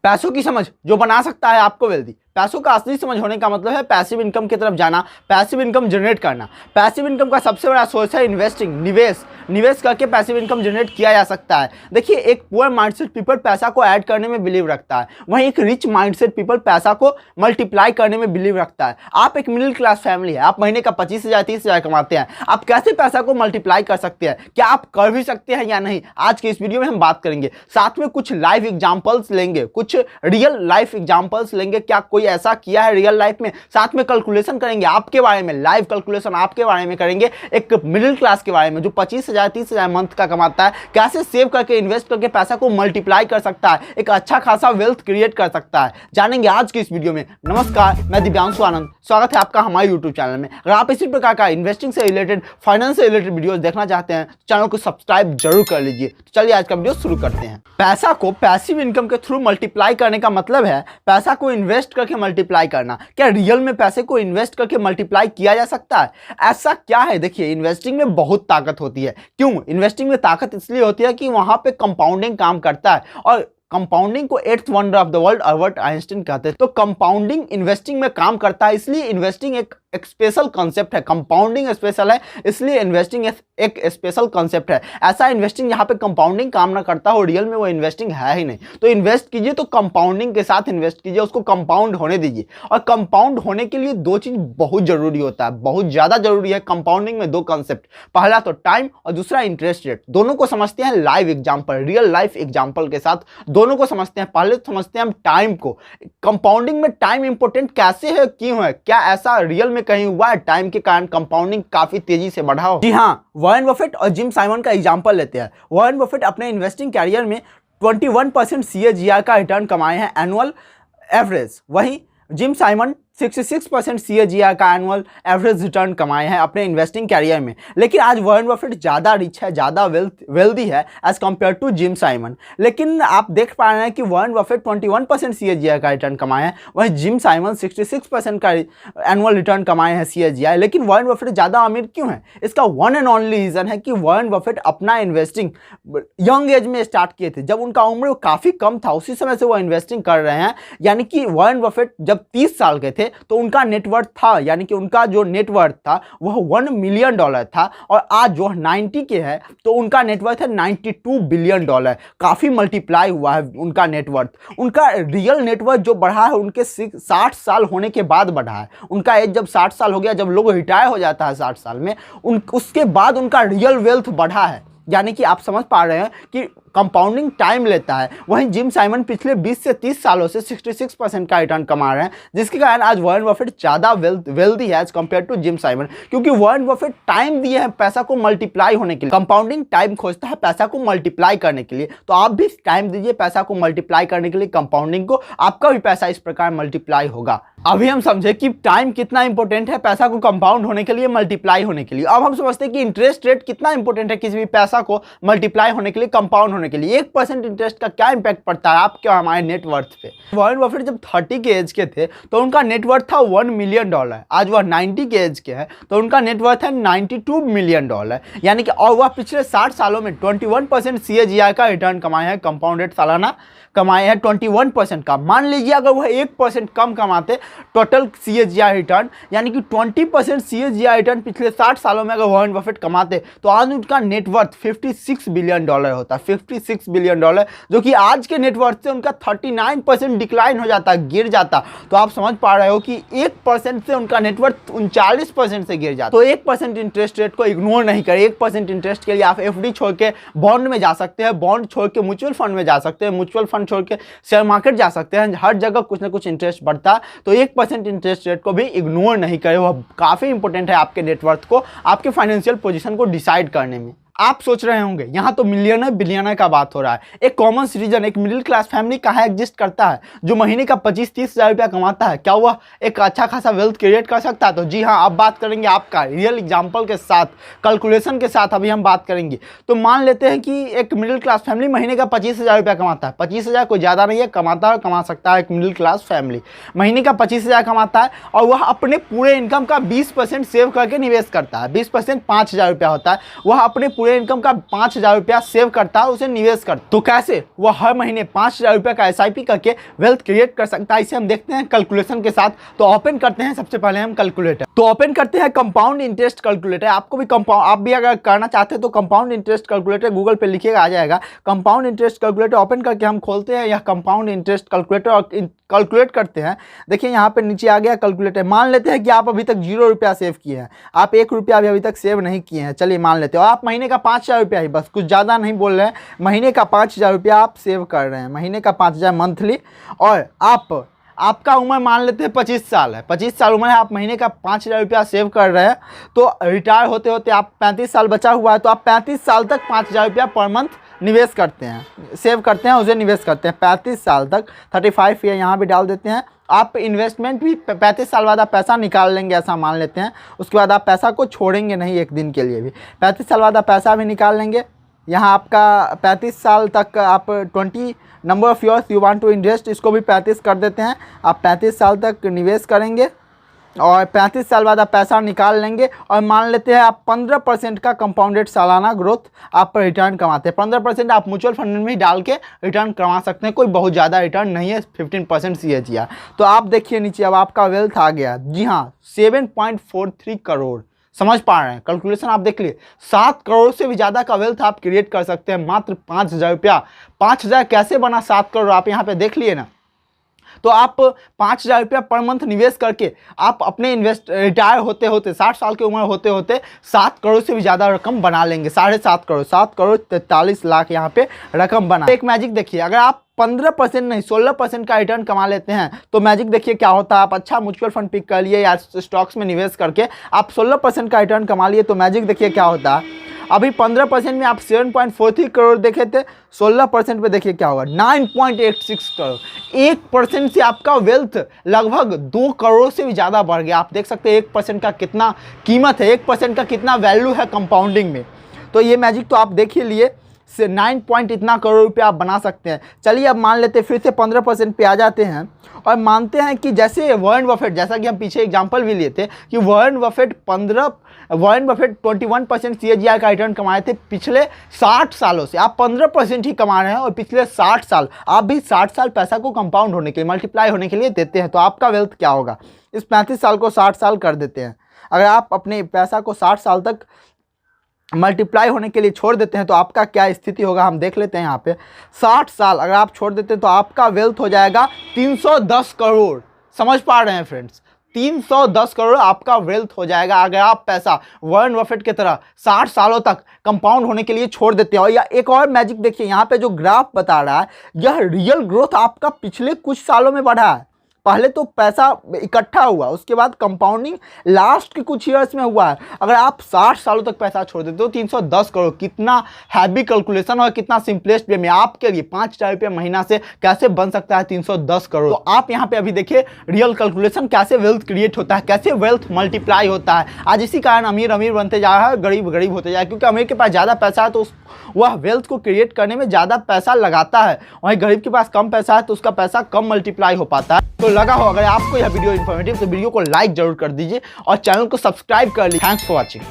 पैसों की समझ जो बना सकता है आपको वेल्दी। पैसों का असली समझ होने का मतलब है पैसिव इनकम की तरफ जाना, पैसिव इनकम जनरेट करना। पैसिव इनकम का सबसे बड़ा सोर्स है इन्वेस्टिंग, निवेश करके पैसिव इनकम जनरेट किया जा सकता है। देखिए, एक पुअर माइंडसेट पीपल पैसा को ऐड करने में बिलीव रखता है, वहीं एक रिच माइंडसेट पीपल पैसा को मल्टीप्लाई करने में बिलीव रखता है। आप एक मिडिल क्लास फैमिली है, आप महीने का 25,000 30,000 कमाते हैं, आप कैसे पैसा को मल्टीप्लाई कर सकते हैं? क्या आप कर भी सकते हैं या नहीं? आज के इस वीडियो में हम बात करेंगे, साथ में कुछ लाइव एग्जांपल्स लेंगे, कुछ रियल लाइफ एग्जांपल्स लेंगे। क्या कोई ऐसा किया है रियल लाइफ में? साथ में कैलकुलेशन करेंगे आपके बारे में, लाइव कैलकुलेशन आपके बारे में करेंगे, एक मिडिल क्लास के बारे में जो 25,000 30,000 मंथ का कमाता है, कैसे सेव करके इन्वेस्ट करके पैसा को मल्टीप्लाई कर सकता है, एक अच्छा खासा वेल्थ क्रिएट कर सकता है, जानेंगे आज की इस वीडियो में। नमस्कार, मैं दिव्यांशु आनंद, स्वागत है आपका हमारे यूट्यूब चैनल में। अगर आप इसी प्रकार का इन्वेस्टिंग से रिलेटेड, फाइनेंस से रिलेटेड वीडियोस देखना चाहते हैं तो चैनल को सब्सक्राइब जरूर कर लीजिए। तो चलिए आज का वीडियो शुरू करते हैं। पैसा को पैसिव इनकम के थ्रू मल्टीप्लाई करने का मतलब है पैसा को इन्वेस्ट करके मल्टीप्लाई करना। क्या रियल में पैसे को इन्वेस्ट करके मल्टीप्लाई किया जा सकता है? ऐसा क्या है? देखिए, इन्वेस्टिंग में बहुत ताकत होती है। क्यों इन्वेस्टिंग में ताकत? इसलिए होती है कि वहां पे कंपाउंडिंग काम करता है, और कंपाउंडिंग को eighth wonder of the world Albert Einstein कहते हैं। तो कंपाउंडिंग इन्वेस्टिंग में काम करता है, इसलिए इन्वेस्टिंग एक स्पेशल कॉन्सेप्ट है। कंपाउंडिंग स्पेशल है, इसलिए इन्वेस्टिंग एक स्पेशल कॉन्सेप्ट है। ऐसा इन्वेस्टिंग जहां पे कंपाउंडिंग काम ना करता हो, रियल में वो इन्वेस्टिंग है ही नहीं। तो इन्वेस्ट कीजिए तो कंपाउंडिंग के साथ इन्वेस्ट कीजिए, उसको कंपाउंड होने दीजिए। और कंपाउंड होने के लिए दो चीज बहुत जरूरी होता है, बहुत ज्यादा जरूरी है कंपाउंडिंग में। दो कॉन्सेप्ट, पहला तो टाइम और दूसरा इंटरेस्ट रेट। दोनों को समझते हैं live example, real life example के साथ दोनों को समझते हैं। पहले तो समझते हैं हम टाइम को। कंपाउंडिंग में टाइम इंपॉर्टेंट कैसे है, क्यों है, क्या ऐसा रियल में कहीं हुआ है टाइम के कारण कंपाउंडिंग काफी तेजी से बढ़ा हो? जी हाँ, वॉरेन बफेट और जिम साइमन का एग्जांपल लेते हैं। वॉरेन बफेट अपने इन्वेस्टिंग कैरियर में 21% CAGR का रिटर्न कमाए हैं एनुअल एवरेज, वहीं जिम साइमन 66% CAGR का एनुअल एवरेज रिटर्न कमाए हैं अपने इन्वेस्टिंग कैरियर में। लेकिन आज वॉरेन बफेट ज़्यादा रिच है, ज़्यादा वेल्दी है as compare to Jim Simon. लेकिन आप देख पा रहे हैं कि वॉरेन बफेट 21% CAGR का रिटर्न कमाए हैं, वहीं जिम साइमन 66% का एनुअल रिटर्न कमाए हैं CAGR। लेकिन वॉरेन बफेट ज़्यादा अमीर क्यों है? इसका वन एंड ओनली रीज़न है कि वॉरेन बफेट अपना इन्वेस्टिंग यंग एज में स्टार्ट किए थे, जब उनका उम्र काफ़ी कम था, उसी समय से वो इन्वेस्टिंग कर रहे हैं। यानी कि वॉरेन बफेट जब 30 साल के थे तो उनका नेटवर्थ था, यानी कि उनका जो नेटवर्थ था वह $1 मिलियन था, और आज जो 90 के है तो उनका नेटवर्थ है $92 बिलियन। काफ़ी मल्टीप्लाई हुआ है उनका नेटवर्थ। उनका रियल नेटवर्थ जो बढ़ा है उनके 60 साल होने के बाद बढ़ा है। उनका एज जब 60 साल हो गया, जब लोग रिटायर हो जाता है 60 साल में, उसके बाद उनका रियल वेल्थ बढ़ा है। यानी कि आप समझ पा रहे हैं कि कंपाउंडिंग टाइम लेता है। वहीं जिम साइमन पिछले 20 से 30 सालों से 66% का रिटर्न कमा रहे हैं, जिसके कारण आज वॉरेन बफेट ज़्यादा वेल्दी है as compare to Jim Simon, क्योंकि वॉरेन बफेट टाइम दिए हैं पैसा को मल्टीप्लाई होने के लिए। कंपाउंडिंग टाइम खोजता है पैसा को मल्टीप्लाई करने के लिए, तो आप भी टाइम दीजिए पैसा को मल्टीप्लाई करने के लिए, कंपाउंडिंग को, आपका भी पैसा इस प्रकार मल्टीप्लाई होगा। अभी हम समझे कि टाइम कितना इंपॉर्टेंट है पैसा को कंपाउंड होने के लिए, मल्टीप्लाई होने के लिए। अब हम समझते हैं कि इंटरेस्ट रेट कितना इंपॉर्टेंट है किसी भी पैसा को मल्टीप्लाई होने के लिए, कंपाउंड होने के लिए। 1% इंटरेस्ट का क्या इंपैक्ट पड़ता है आपके हमारे नेटवर्थ पे? वॉरेन बफेट जब 30 के एज के थे तो उनका नेटवर्थ था $1 मिलियन। आज वह 90 के एज के हैं तो उनका नेटवर्थ है $92 मिलियन। यानी कि, और वह पिछले 60 सालों में 21% CAGR का रिटर्न कमाए हैं, कंपाउंडेड सालाना कमाए हैं 21% का। मान लीजिए अगर वह 1% कम कमाते टोटल CAGR रिटर्न, यानी कि 20% CAGR रिटर्न पिछले 60 सालों में अगर वॉरेन बफेट कमाते तो आज उनका नेटवर्थ $56 बिलियन होता। $56 बिलियन, जो कि आज के नेटवर्थ से उनका 39% डिक्लाइन हो जाता, गिर जाता। तो आप समझ पा रहे हो कि 1% से उनका नेटवर्थ 39% से गिर जाता। तो 1% इंटरेस्ट रेट को इग्नोर नहीं करें। 1% इंटरेस्ट के लिए आप FD छोड़ के बॉन्ड में जा सकते हैं, बॉन्ड छोड़ के म्यूचुअल फंड में जा सकते हैं, म्यूचुअल फंड छोड़ के शेयर मार्केट जा सकते हैं। हर जगह कुछ ना कुछ इंटरेस्ट बढ़ता है, तो 1% इंटरेस्ट रेट को भी इग्नोर नहीं करें। वह काफ़ी इंपॉर्टेंट है आपके नेटवर्थ को, आपके फाइनेंशियल पोजीशन को डिसाइड करने में। आप सोच रहे होंगे यहाँ तो मिलियनर बिलियनर का बात हो रहा है, एक कॉमन सिटीजन, एक मिडिल क्लास फैमिली कहाँ एग्जिस्ट करता है जो महीने का 25-30 हज़ार रुपया कमाता है? क्या वह एक अच्छा खासा वेल्थ क्रिएट कर सकता है? तो जी हाँ, अब बात करेंगे आपका रियल एग्जांपल के साथ, कैलकुलेशन के साथ अभी हम बात करेंगे। तो मान लेते हैं कि एक मिडिल क्लास फैमिली महीने का 25,000 रुपया कमाता है। 25,000 कोई ज़्यादा नहीं है, कमाता है, कमा सकता है। एक मिडिल क्लास फैमिली महीने का 25,000 कमाता है और वह अपने पूरे इनकम का 20% सेव करके निवेश करता है। 20% 5,000 रुपया होता है। वह अपने पूरे इनकम का 5,000 रुपया सेव करता है, उसे निवेश करता है। तो कैसे वो हर महीने 5,000 रुपया का SIP करके वेल्थ क्रिएट कर सकता है, इसे हम देखते हैं कैलकुलेशन के साथ। तो ओपन करते हैं सबसे पहले हम कैलकुलेटर। तो ओपन करते हैं कंपाउंड इंटरेस्ट कैलकुलेटर। आपको भी आप भी अगर करना चाहते हैं तो कंपाउंड इंटरेस्ट कैलकुलेटर गूगल पे लिखिएगा, आ जाएगा। कंपाउंड इंटरेस्ट कैलकुलेटर ओपन करके हम खोलते हैं यह कंपाउंड इंटरेस्ट कैलकुलेटर और कैलकुलेट करते हैं। देखिए यहाँ पे नीचे आ गया कैलकुलेटर। मान लेते हैं कि आप अभी तक 0 रुपया सेव किए हैं, आप 1 रुपया भी अभी तक सेव नहीं किए हैं, चलिए मान लेते हो। आप महीने का 5,000 रुपया ही, बस कुछ ज़्यादा नहीं बोल रहे हैं, महीने का 5,000 रुपया आप सेव कर रहे हैं, महीने का 5,000 मंथली। और आपका उम्र मान लेते हैं 25 साल है, 25 साल उम्र है, आप महीने का 5,000 रुपया सेव कर रहे हैं। तो रिटायर होते होते आप 35 साल बचा हुआ है, तो आप 35 साल तक 5,000 रुपया पर मंथ निवेश करते हैं, सेव करते हैं, उसे निवेश करते हैं 35 साल तक। 35 ईयर यहाँ भी डाल देते हैं। आप इन्वेस्टमेंट भी 35 साल बाद आप पैसा निकाल लेंगे, ऐसा मान लेते हैं। उसके बाद आप पैसा को छोड़ेंगे नहीं एक दिन के लिए भी। 35 साल बाद आप पैसा भी निकाल लेंगे। यहाँ आपका 35 साल तक आप 20 number of years you want to invest, इसको भी 35 कर देते हैं। आप 35 साल तक निवेश करेंगे और 35 साल बाद आप पैसा निकाल लेंगे। और मान लेते हैं आप 15% का कंपाउंडेड सालाना ग्रोथ आप रिटर्न कमाते हैं। 15% आप म्यूचुअल फंड में ही डाल के रिटर्न कमा सकते हैं, कोई बहुत ज़्यादा रिटर्न नहीं है, 15% CAGR। तो आप देखिए नीचे अब आपका वेल्थ आ गया, जी हाँ 7.43 करोड़। समझ पा रहे हैं कैलकुलेशन, आप देख लिए 7 करोड़ से भी ज़्यादा का वेल्थ आप क्रिएट कर सकते हैं मात्र 5,000 रुपया। 5,000 कैसे बना 7 करोड़, आप यहाँ पे देख लिए ना। तो आप 5,000 रुपया पर मंथ निवेश करके आप अपने रिटायर होते होते 60 साल की उम्र होते होते 7 करोड़ से भी ज़्यादा रकम बना लेंगे। 7.5 करोड़, 7 करोड़ 43 लाख यहाँ पे रकम बना। एक मैजिक देखिए, अगर आप 15% नहीं 16% का रिटर्न कमा लेते हैं तो मैजिक देखिए क्या होता है। आप अच्छा म्यूचुअल फंड पिक कर लिए या स्टॉक्स में निवेश करके आप 16% का रिटर्न कमा लिए, तो मैजिक देखिए क्या होता है। अभी 15% में आप 7.43 करोड़ देखे थे, 16% पे देखिए क्या होगा 9.86 करोड़। 1% से आपका वेल्थ लगभग 2 करोड़ से भी ज़्यादा बढ़ गया। आप देख सकते हैं 1% का कितना कीमत है, 1% का कितना वैल्यू है कंपाउंडिंग में। तो ये मैजिक तो आप देख ही लिए, से 9 पॉइंट इतना करोड़ रुपया आप बना सकते हैं। चलिए अब मान लेते हैं फिर से 15% पे आ जाते हैं और मानते हैं कि जैसे वॉरेन बफेट, जैसा कि हम पीछे एग्जांपल भी लिए थे कि वॉरेन बफेट 21% CAGR का रिटर्न कमाए थे पिछले 60 सालों से। आप 15% ही कमा रहे हैं और पिछले 60 साल आप भी 60 साल पैसा को कंपाउंड होने के लिए, मल्टीप्लाई होने के लिए देते हैं। तो आपका वेल्थ क्या होगा, इस 35 साल को 60 साल कर देते हैं। अगर आप अपने पैसा को 60 साल तक मल्टीप्लाई होने के लिए छोड़ देते हैं तो आपका क्या स्थिति होगा, हम देख लेते हैं। यहाँ पे 60 साल अगर आप छोड़ देते हैं तो आपका वेल्थ हो जाएगा 310 करोड़। समझ पा रहे हैं फ्रेंड्स, 310 करोड़ आपका वेल्थ हो जाएगा अगर आप पैसा वॉरेन बफेट की तरह 60 सालों तक कंपाउंड होने के लिए छोड़ देते हैं। और या एक और मैजिक देखिए, यहाँ पे जो ग्राफ बता रहा है यह रियल ग्रोथ आपका पिछले कुछ सालों में बढ़ा है। पहले तो पैसा इकट्ठा हुआ, उसके बाद कंपाउंडिंग लास्ट के कुछ ईयर्स में हुआ है। अगर आप 60 सालों तक पैसा छोड़ देते हो 310 करोड़, कितना हैवी कैलकुलेशन और कितना सिंपलेस्ट वे में आपके लिए 5,000 रुपये महीना से कैसे बन सकता है 310 करोड़। तो आप यहाँ पे अभी देखिए रियल कैलकुलेशन, कैसे वेल्थ क्रिएट होता है, कैसे वेल्थ मल्टीप्लाई होता है। आज इसी कारण अमीर अमीर बनते जा रहा है, गरीब गरीब होते जा रहा है, क्योंकि अमीर के पास ज़्यादा पैसा है तो वह वेल्थ को क्रिएट करने में ज़्यादा पैसा लगाता है, वहीं गरीब के पास कम पैसा है तो उसका पैसा कम मल्टीप्लाई हो पाता है। तो लगा हो अगर आपको यह वीडियो इन्फॉर्मेटिव तो वीडियो को लाइक जरूर कर दीजिए और चैनल को सब्सक्राइब कर लीजिए। Thanks for watching.